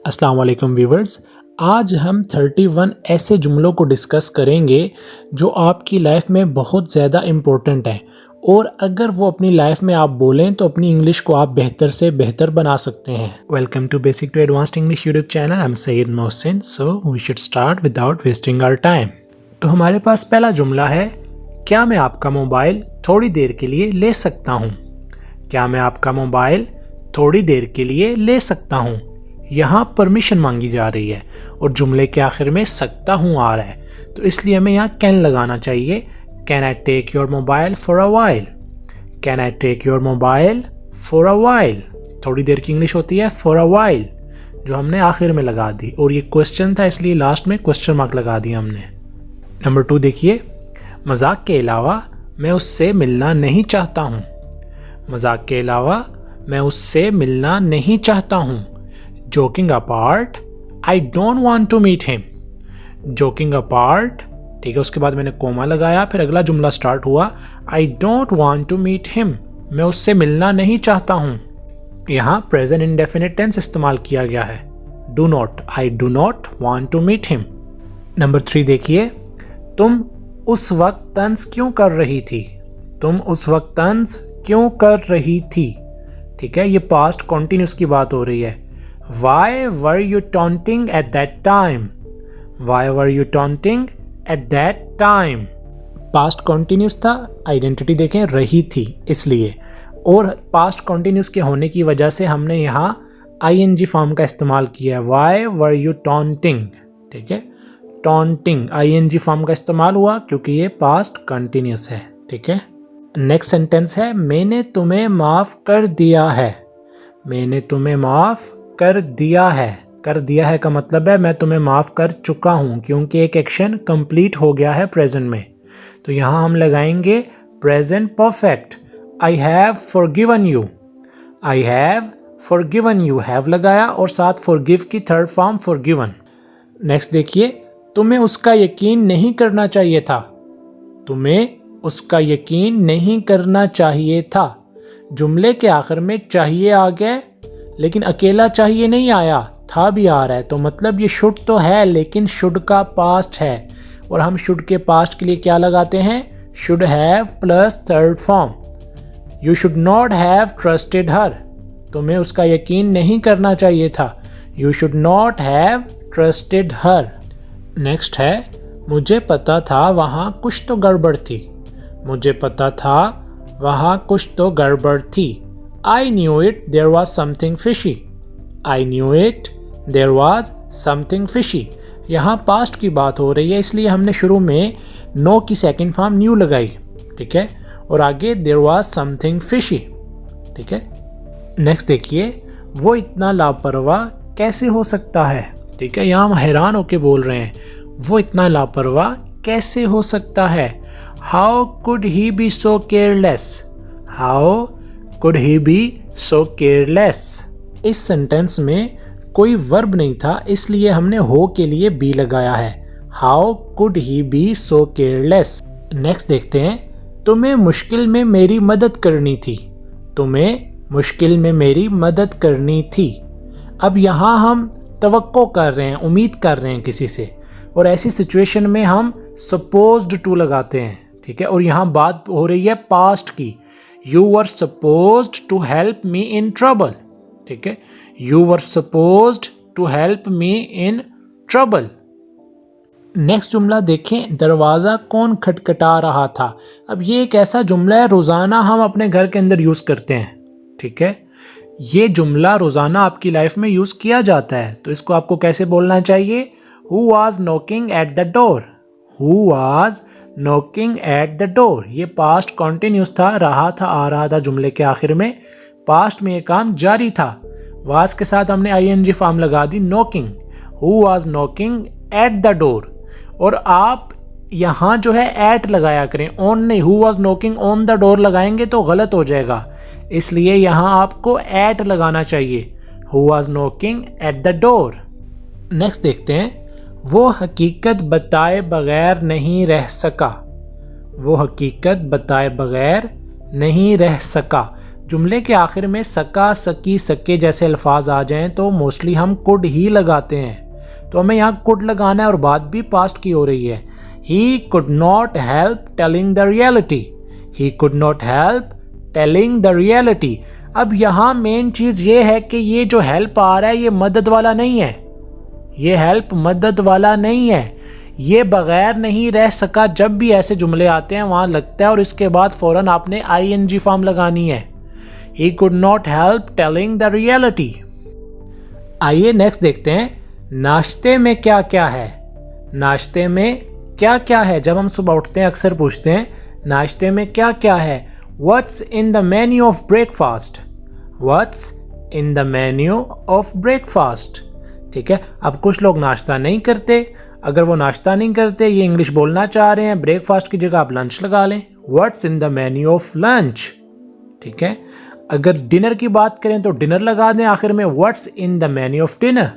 अस्सलाम वालेकुम व्यूवर्स। आज हम 31 ऐसे जुमलों को डिस्कस करेंगे जो आपकी लाइफ में बहुत ज़्यादा इम्पोर्टेंट हैं और अगर वो अपनी लाइफ में आप बोलें तो अपनी इंग्लिश को आप बेहतर से बेहतर बना सकते हैं। Welcome to basic to advanced English YouTube channel. I am Syed Mohsin. So we should start without wasting our time. तो हमारे पास पहला जुमला है, क्या मैं आपका मोबाइल थोड़ी देर के लिए ले सकता हूँ। क्या मैं आपका मोबाइल थोड़ी देर के लिए ले सकता हूँ। यहाँ परमिशन मांगी जा रही है और जुमले के आखिर में सकता हूँ आ रहा है, तो इसलिए हमें यहाँ कैन लगाना चाहिए। Can I take your mobile for a while. Can I take your mobile for a while. थोड़ी देर की इंग्लिश होती है फॉर अ वाइल, जो हमने आखिर में लगा दी, और ये क्वेश्चन था इसलिए लास्ट में क्वेश्चन मार्क लगा दिया हमने। नंबर 2 देखिए, मजाक के अलावा मैं उससे मिलना नहीं चाहता हूँ। मजाक के अलावा मैं उससे मिलना नहीं चाहता हूँ। Joking apart, I don't want to meet him. Joking apart, ठीक है, उसके बाद मैंने कोमा लगाया, फिर अगला जुमला स्टार्ट हुआ, I don't want to meet him. मैं उससे मिलना नहीं चाहता हूँ। यहाँ प्रेजेंट इंडेफिनिट टेंस इस्तेमाल किया गया है। Do not, I do not want to meet him. Number 3 देखिए, तुम उस वक्त तंज क्यों कर रही थी। तुम उस वक्त तंज क्यों कर रही थी। ठीक है, ये पास्ट कॉन्टिन्यूस की बात हो रही है। Why were you taunting at that time? Why were you taunting at that time? Past continuous था, आइडेंटिटी देखें रही थी इसलिए, और पास्ट कॉन्टिन्यूस के होने की वजह से हमने यहाँ ing फॉर्म का इस्तेमाल किया है। Why were you taunting? ठीक है, taunting ing फॉर्म का इस्तेमाल हुआ क्योंकि ये पास्ट कॉन्टिन्यूस है। ठीक है, नेक्स्ट सेंटेंस है, मैंने तुम्हें माफ़ कर दिया है। मैंने तुम्हें माफ़ कर दिया है। कर दिया है का मतलब है मैं तुम्हें माफ़ कर चुका हूँ, क्योंकि एक एक्शन कंप्लीट हो गया है प्रेजेंट में। तो यहाँ हम लगाएंगे present perfect. I have forgiven you. I have forgiven you, have लगाया और साथ फॉरगिव की थर्ड फॉर्म फॉरगिवन। नेक्स्ट देखिए, तुम्हें उसका यकीन नहीं करना चाहिए था। तुम्हें उसका यकीन नहीं करना चाहिए था। जुमले के आखिर में चाहिए आ गया, लेकिन अकेला चाहिए नहीं आया, था भी आ रहा है, तो मतलब ये शुड तो है लेकिन शुड का पास्ट है, और हम शुड के पास्ट के लिए क्या लगाते हैं, should have plus third form. You should not have trusted her. तुम्हें उसका यकीन नहीं करना चाहिए था। You should not have trusted her. Next है, मुझे पता था वहाँ कुछ तो गड़बड़ थी। मुझे पता था वहाँ कुछ तो गड़बड़ थी। I knew it, there was something fishy. I knew it, there was something fishy. यहाँ पास्ट की बात हो रही है इसलिए हमने शुरू में नो की सेकंड फॉर्म न्यू लगाई। ठीक है, और आगे there was something fishy. ठीक है, नेक्स्ट देखिए, वो इतना लापरवाह कैसे हो सकता है। ठीक है, यहाँ हम हैरान होके बोल रहे हैं, वो इतना लापरवाह कैसे हो सकता है। How could he be so careless? How could he be so careless? इस सेंटेंस में कोई वर्ब नहीं था इसलिए हमने हो के लिए बी लगाया है। How could he be so careless? Next देखते हैं, तुम्हें मुश्किल में मेरी मदद करनी थी। तुम्हें मुश्किल में मेरी मदद करनी थी। अब यहाँ हम तवक्को कर रहे हैं, उम्मीद कर रहे हैं किसी से, और ऐसी सिचुएशन में हम सपोज्ड टू लगाते हैं। ठीक है, और यहाँ बात हो रही है पास्ट की। You were supposed to help me in trouble. ठीक है, You were supposed to help me in trouble. Next जुमला देखें, दरवाज़ा कौन खटखटा रहा था। अब ये एक ऐसा जुमला है रोज़ाना हम अपने घर के अंदर यूज़ करते हैं। ठीक है, ये जुमला रोज़ाना आपकी लाइफ में यूज़ किया जाता है, तो इसको आपको कैसे बोलना चाहिए। Who was knocking at the door? Who was knocking at the door. ये पास्ट कॉन्टिन्यूस था, रहा था आ रहा था जुमले के आखिर में, पास्ट में ये काम जारी था। वाज के साथ हमने ing फॉर्म लगा दी knocking. Who was knocking at the door, और आप यहाँ जो है एट लगाया करें, ऑन नहीं। Who was knocking on the door लगाएंगे तो गलत हो जाएगा, इसलिए यहाँ आपको एट लगाना चाहिए। Who was knocking at the door. Next देखते हैं, वो हकीकत बताए बगैर नहीं रह सका। वो हकीकत बताए बगैर नहीं रह सका। जुमले के आखिर में सका, सकी, सके जैसे अल्फाज आ जाएं तो मोस्टली हम कुड ही लगाते हैं। तो हमें यहाँ कुड लगाना है और बात भी पास्ट की हो रही है। He could not help telling the reality. He could not help telling the reality. अब यहाँ मेन चीज़ ये है कि ये जो हेल्प आ रहा है ये मदद वाला नहीं है। ये हेल्प मदद वाला नहीं है। ये बगैर नहीं रह सका जब भी ऐसे जुमले आते हैं वहाँ लगता है और इसके बाद फ़ौरन आपने ING फॉर्म लगानी है। He could not help telling the reality। आइए नेक्स्ट देखते हैं, नाश्ते में क्या क्या है। नाश्ते में क्या क्या है? जब हम सुबह उठते हैं अक्सर पूछते हैं नाश्ते में क्या क्या है। What's in the menu of breakfast? What's in the menu of breakfast? ठीक है, अब कुछ लोग नाश्ता नहीं करते। अगर वो नाश्ता नहीं करते, ये इंग्लिश बोलना चाह रहे हैं, ब्रेकफास्ट की जगह आप लंच लगा लें। What's in the menu of lunch? ठीक है, अगर डिनर की बात करें तो डिनर लगा दें आखिर में, what's in the menu of dinner.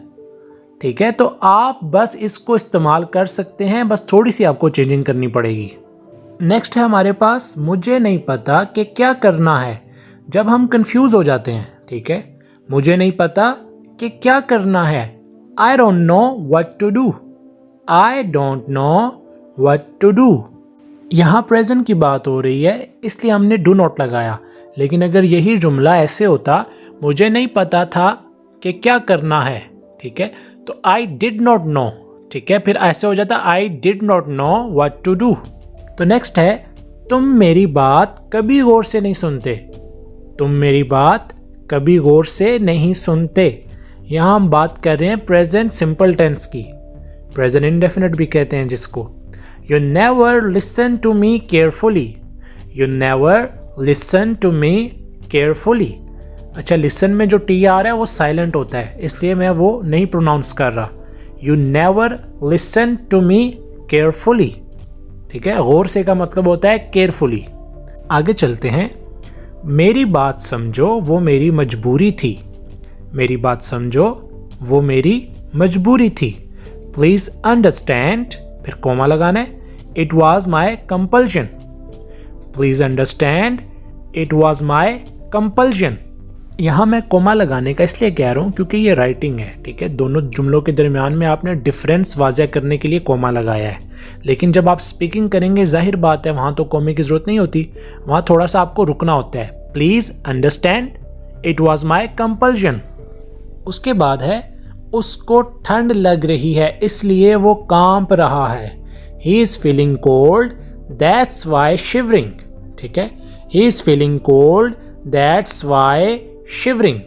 ठीक है, तो आप बस इसको इस्तेमाल कर सकते हैं, बस थोड़ी सी आपको चेंजिंग करनी पड़ेगी। नेक्स्ट है हमारे पास मुझे नहीं पता कि क्या करना है। जब हम कंफ्यूज हो जाते हैं, ठीक है, मुझे नहीं पता कि क्या करना है। I don't know what to do. I don't know what to do. यहाँ प्रेजेंट की बात हो रही है इसलिए हमने डू नॉट लगाया। लेकिन अगर यही जुमला ऐसे होता, मुझे नहीं पता था कि क्या करना है, ठीक है, तो आई डिड नॉट नो। ठीक है, फिर ऐसे हो जाता I did not know what to do. तो नेक्स्ट है तुम मेरी बात कभी गौर से नहीं सुनते। तुम मेरी बात कभी गौर से नहीं सुनते। यहाँ हम बात कर रहे हैं प्रेजेंट सिंपल टेंस की, प्रेजेंट इंडेफिनिट भी कहते हैं जिसको। You never listen to me carefully. You never listen to me carefully. अच्छा, लिसन में जो टी आ रहा है वो साइलेंट होता है, इसलिए मैं वो नहीं प्रोनाउंस कर रहा। You never listen to me carefully. ठीक है, गौर से का मतलब होता है केयरफुली। आगे चलते हैं, मेरी बात समझो वो मेरी मजबूरी थी। मेरी बात समझो वो मेरी मजबूरी थी। प्लीज़ अंडरस्टैंड, फिर कोमा लगाना है, it was my compulsion. Please understand it was my compulsion. यहाँ मैं कोमा लगाने का इसलिए कह रहा हूँ क्योंकि ये राइटिंग है। ठीक है, दोनों जुमलों के दरमियान में आपने डिफरेंस वाज़ह करने के लिए कोमा लगाया है। लेकिन जब आप स्पीकिंग करेंगे जाहिर बात है वहाँ तो कोमे की ज़रूरत नहीं होती, वहाँ थोड़ा सा आपको रुकना होता है। Please understand it was my compulsion. उसके बाद है उसको ठंड लग रही है इसलिए वो कांप रहा है। He is feeling cold that's why shivering. ठीक है, he is feeling cold that's why shivering.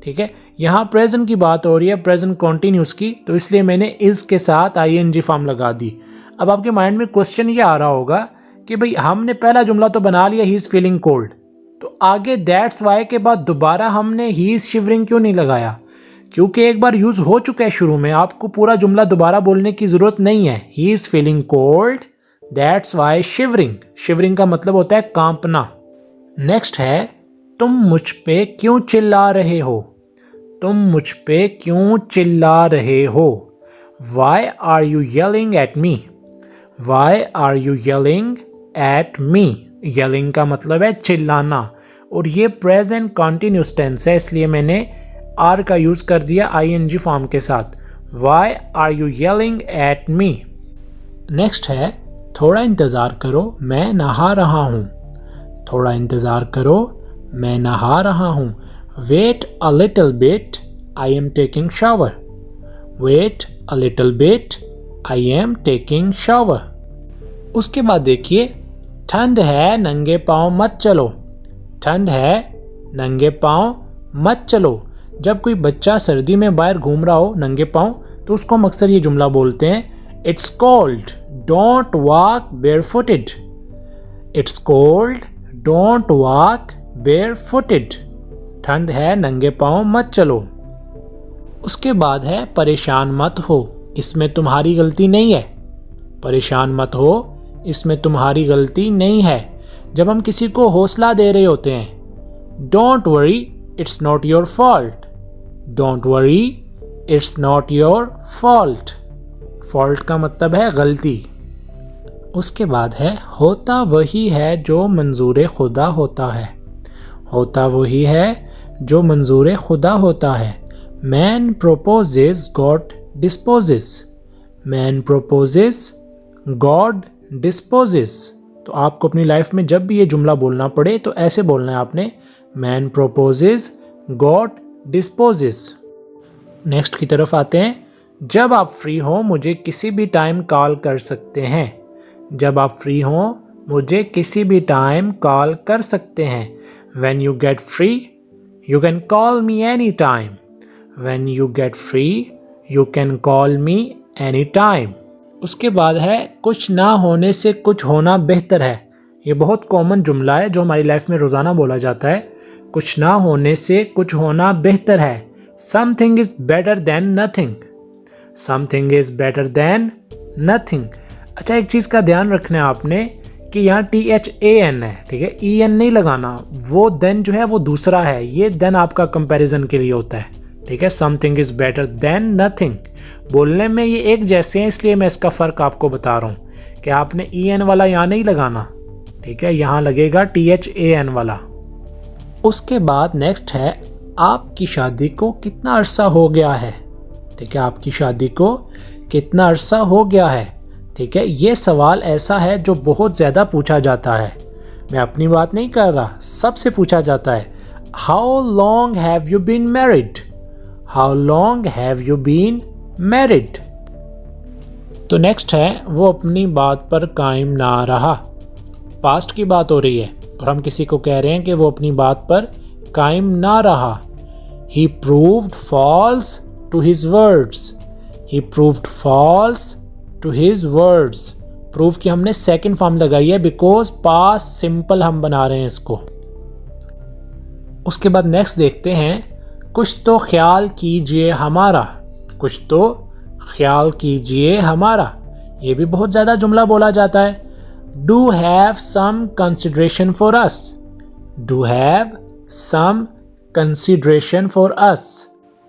ठीक है, यहाँ प्रेजेंट की बात हो रही है, प्रेजेंट कॉन्टिन्यूस की, तो इसलिए मैंने इज़ के साथ ING फॉर्म लगा दी। अब आपके माइंड में क्वेश्चन ये आ रहा होगा कि भाई हमने पहला जुमला तो बना लिया ही इज़ फीलिंग कोल्ड, तो आगे दैट्स वाई के बाद दोबारा हमने ही इज़ शिवरिंग क्यों नहीं लगाया? क्योंकि एक बार यूज़ हो चुका है शुरू में, आपको पूरा जुमला दोबारा बोलने की ज़रूरत नहीं है। He is feeling cold that's why shivering. Shivering का मतलब होता है कांपना। नेक्स्ट है तुम मुझ पे क्यों चिल्ला रहे हो। तुम मुझ पे क्यों चिल्ला रहे हो। Why are you yelling at me. Why are you yelling at me. Yelling का मतलब है चिल्लाना, और ये प्रेजेंट कॉन्टिन्यूस टेंस है इसलिए मैंने आर का यूज़ कर दिया ING फॉर्म के साथ। Why are you yelling at me. Next है थोड़ा इंतज़ार करो मैं नहा रहा हूँ। थोड़ा इंतज़ार करो मैं नहा रहा हूँ। Wait a little bit I am taking shower. Wait a little bit I am taking shower. उसके बाद देखिए ठंड है नंगे पाँव मत चलो। ठंड है नंगे पाँव मत चलो। जब कोई बच्चा सर्दी में बाहर घूम रहा हो नंगे पाँव तो उसको हम अक्सर ये जुमला बोलते हैं, it's cold don't walk बेयरफुटेड। It's cold don't walk बेयरफुटेड। ठंड है नंगे पाँव मत चलो। उसके बाद है परेशान मत हो इसमें तुम्हारी गलती नहीं है। परेशान मत हो इसमें तुम्हारी गलती नहीं है। जब हम किसी को हौसला दे रहे होते हैं, don't worry it's not your fault. Don't worry it's not your fault. Fault का मतलब है गलती। उसके बाद है होता वही है जो मंजूर खुदा होता है। होता वही है जो मंजूर खुदा होता है। Man purposes God disposes. Man purposes God disposes. तो आपको अपनी लाइफ में जब भी ये जुमला बोलना पड़े तो ऐसे बोलना है आपने, man purposes God disposes. Next की तरफ आते हैं। जब आप फ्री हो मुझे किसी भी टाइम कॉल कर सकते हैं। जब आप फ्री हो मुझे किसी भी टाइम कॉल कर सकते हैं। When you get free, you can call me anytime. When you get free, you can call me anytime. उसके बाद है कुछ ना होने से कुछ होना बेहतर है। ये बहुत कॉमन जुमला है जो हमारी लाइफ में रोज़ाना बोला जाता है। कुछ ना होने से कुछ होना बेहतर है। Something is better than nothing. Something is better than nothing. अच्छा, एक चीज़ का ध्यान रखना है आपने कि यहाँ THAN है, ठीक है, EN नहीं लगाना। वो देन जो है वो दूसरा है, ये देन आपका कंपैरिजन के लिए होता है, ठीक है। Something is better than nothing. बोलने में ये एक जैसे हैं, इसलिए मैं इसका फ़र्क आपको बता रहा हूँ कि आपने EN वाला यहाँ नहीं लगाना, ठीक है, यहाँ लगेगा THAN वाला। उसके बाद नेक्स्ट है आपकी शादी को कितना अरसा हो गया है, ठीक है, आपकी शादी को कितना अरसा हो गया है, ठीक है। ये सवाल ऐसा है जो बहुत ज़्यादा पूछा जाता है। मैं अपनी बात नहीं कर रहा, सबसे पूछा जाता है। How long have you been married? How long have you been married? तो नेक्स्ट है वो अपनी बात पर कायम ना रहा। पास्ट की बात हो रही है और हम किसी को कह रहे हैं कि वो अपनी बात पर कायम ना रहा। He proved false to his words. He proved false to his words. Prove की हमने सेकंड फॉर्म लगाई है बिकॉज पास्ट सिंपल हम बना रहे हैं इसको। उसके बाद नेक्स्ट देखते हैं कुछ तो ख्याल कीजिए हमारा। कुछ तो ख्याल कीजिए हमारा, ये भी बहुत ज़्यादा जुमला बोला जाता है। Do have some consideration for us. Do have some consideration for us.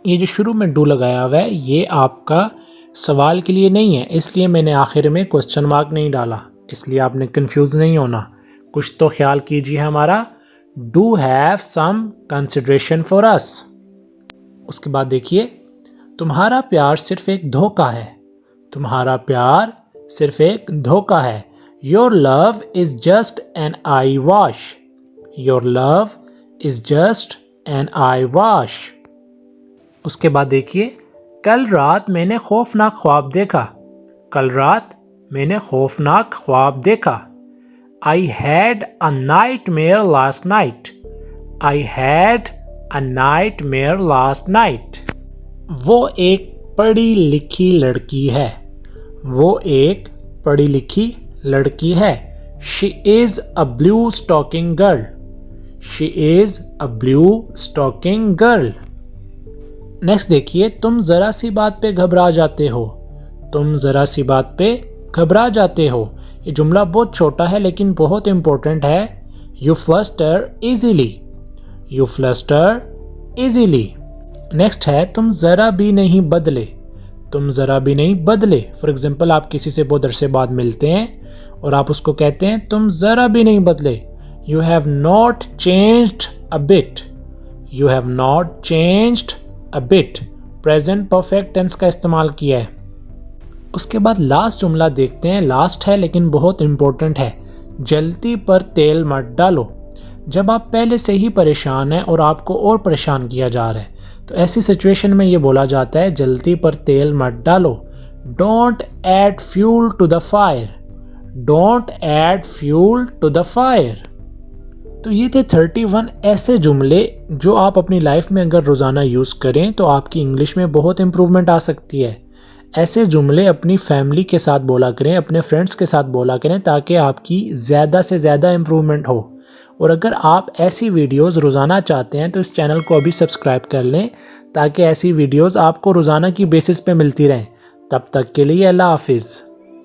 ये जो शुरू में डू लगाया हुआ है ये आपका सवाल के लिए नहीं है, इसलिए मैंने आखिर में क्वेश्चन मार्क नहीं डाला, इसलिए आपने कंफ्यूज नहीं होना। कुछ तो ख्याल कीजिए हमारा, do have some consideration for us. उसके बाद देखिए तुम्हारा प्यार सिर्फ एक धोखा है। तुम्हारा प्यार सिर्फ एक धोखा है। Your love is just an I wash. Your love is just an I wash. उसके बाद देखिए कल रात मैंने खौफनाक ख्वाब देखा। कल रात मैंने खौफनाक ख्वाब देखा। I had a nightmare last night. I had a nightmare last night. वो एक पढ़ी लिखी लड़की है। वो एक पढ़ी लिखी लड़की है। She is a blue stocking girl. She is a blue stocking girl. Next देखिए तुम ज़रा सी बात पे घबरा जाते हो। तुम ज़रा सी बात पे घबरा जाते हो। ये जुमला बहुत छोटा है लेकिन बहुत इम्पोर्टेंट है। You fluster easily. You fluster easily. Next है तुम ज़रा भी नहीं बदले। तुम ज़रा भी नहीं बदले। फॉर एग्जाम्पल आप किसी से बहुत अरसे बाद मिलते हैं और आप उसको कहते हैं तुम ज़रा भी नहीं बदले। You have not changed a bit. You have not changed a bit. Present perfect tense का इस्तेमाल किया है। उसके बाद लास्ट जुमला देखते हैं। लास्ट है लेकिन बहुत इम्पोर्टेंट है। जल्दी पर तेल मत डालो। जब आप पहले से ही परेशान हैं और आपको और परेशान किया जा रहा है तो ऐसी सिचुएशन में ये बोला जाता है जल्दी पर तेल मत डालो। Don't add fuel to the fire. Don't add fuel to the fire. तो ये थे 31 ऐसे जुमले जो आप अपनी लाइफ में अगर रोज़ाना यूज़ करें तो आपकी इंग्लिश में बहुत इम्प्रूवमेंट आ सकती है। ऐसे जुमले अपनी फैमिली के साथ बोला करें, अपने फ्रेंड्स के साथ बोला करें ताकि आपकी ज़्यादा से ज़्यादा इम्प्रूवमेंट हो। और अगर आप ऐसी वीडियोस रोज़ाना चाहते हैं तो इस चैनल को अभी सब्सक्राइब कर लें ताकि ऐसी वीडियोस आपको रोज़ाना की बेसिस पे मिलती रहें। तब तक के लिए अल्लाह हाफिज़।